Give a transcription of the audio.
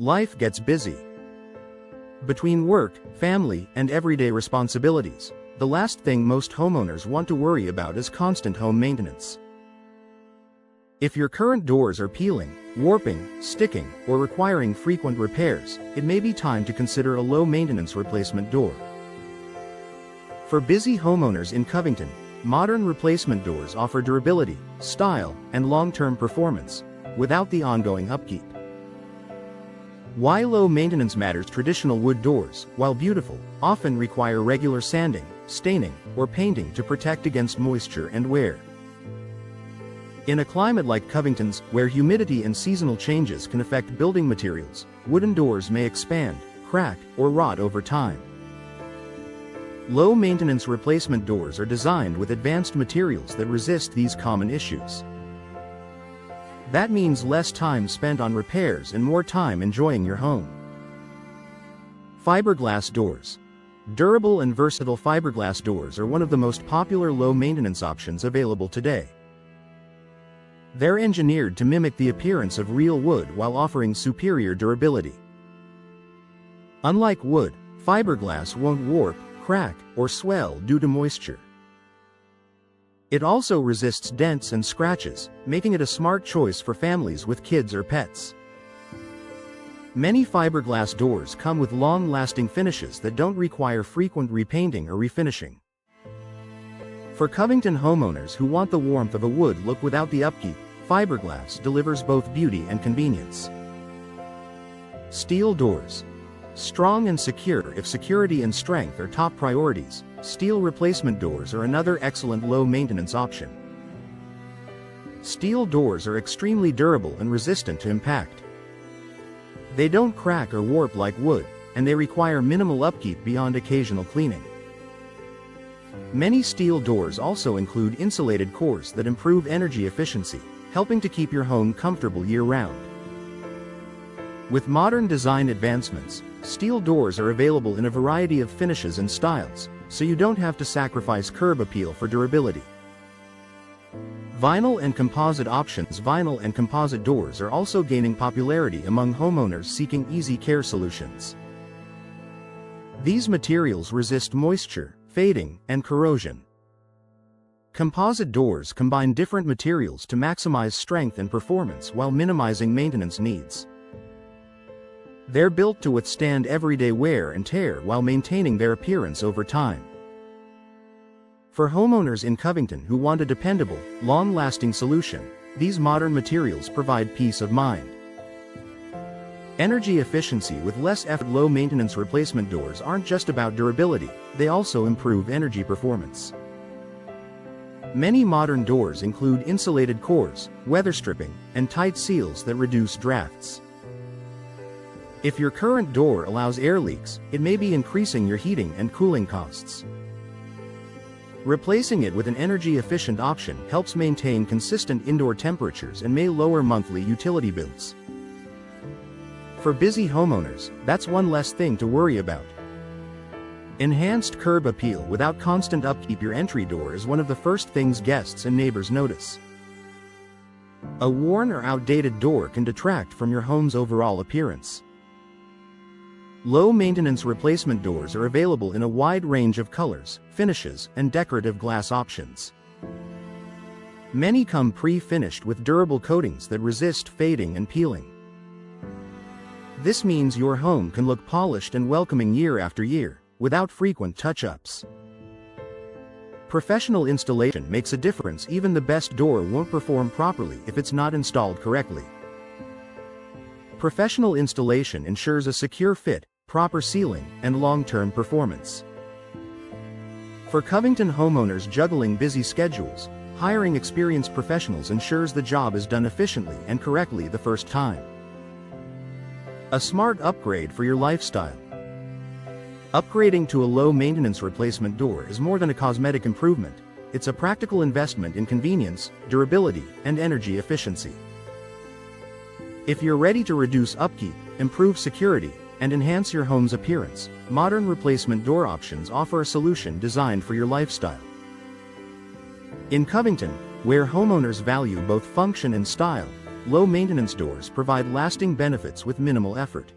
Life gets busy. Between work, family, and everyday responsibilities, the last thing most homeowners want to worry about is constant home maintenance. If your current doors are peeling, warping, sticking, or requiring frequent repairs, it may be time to consider a low-maintenance replacement door. For busy homeowners in Covington, modern replacement doors offer durability, style, and long-term performance, without the ongoing upkeep. Why low maintenance matters? Traditional wood doors, while beautiful, often require regular sanding, staining, or painting to protect against moisture and wear. In a climate like Covington's, where humidity and seasonal changes can affect building materials, wooden doors may expand, crack, or rot over time. Low-maintenance replacement doors are designed with advanced materials that resist these common issues. That means less time spent on repairs and more time enjoying your home. Fiberglass doors. Durable and versatile fiberglass doors are one of the most popular low-maintenance options available today. They're engineered to mimic the appearance of real wood while offering superior durability. Unlike wood, fiberglass won't warp, crack, or swell due to moisture. It also resists dents and scratches, making it a smart choice for families with kids or pets. Many fiberglass doors come with long-lasting finishes that don't require frequent repainting or refinishing. For Covington homeowners who want the warmth of a wood look without the upkeep, fiberglass delivers both beauty and convenience. Steel doors. Strong and secure. If security and strength are top priorities, steel replacement doors are another excellent low-maintenance option. Steel doors are extremely durable and resistant to impact. They don't crack or warp like wood, and they require minimal upkeep beyond occasional cleaning. Many steel doors also include insulated cores that improve energy efficiency, helping to keep your home comfortable year-round. With modern design advancements, steel doors are available in a variety of finishes and styles, so you don't have to sacrifice curb appeal for durability. Vinyl and composite options. Vinyl and composite doors are also gaining popularity among homeowners seeking easy care solutions. These materials resist moisture, fading, and corrosion. Composite doors combine different materials to maximize strength and performance while minimizing maintenance needs. They're built to withstand everyday wear and tear while maintaining their appearance over time. For homeowners in Covington who want a dependable, long-lasting solution, these modern materials provide peace of mind. Energy efficiency with less effort. Low-maintenance replacement doors aren't just about durability, they also improve energy performance. Many modern doors include insulated cores, weather stripping, and tight seals that reduce drafts. If your current door allows air leaks, it may be increasing your heating and cooling costs. Replacing it with an energy-efficient option helps maintain consistent indoor temperatures and may lower monthly utility bills. For busy homeowners, that's one less thing to worry about. Enhanced curb appeal without constant upkeep. Your entry door is one of the first things guests and neighbors notice. A worn or outdated door can detract from your home's overall appearance. Low-maintenance replacement doors are available in a wide range of colors, finishes, and decorative glass options. Many come pre-finished with durable coatings that resist fading and peeling. This means your home can look polished and welcoming year after year, without frequent touch-ups. Professional installation makes a difference. Even the best door won't perform properly if it's not installed correctly. Professional installation ensures a secure fit, proper sealing, and long-term performance. For Covington homeowners juggling busy schedules, hiring experienced professionals ensures the job is done efficiently and correctly the first time. A smart upgrade for your lifestyle. Upgrading to a low-maintenance replacement door is more than a cosmetic improvement, it's a practical investment in convenience, durability, and energy efficiency. If you're ready to reduce upkeep, improve security, and enhance your home's appearance, modern replacement door options offer a solution designed for your lifestyle. In Covington, where homeowners value both function and style, Low-maintenance doors provide lasting benefits with minimal effort.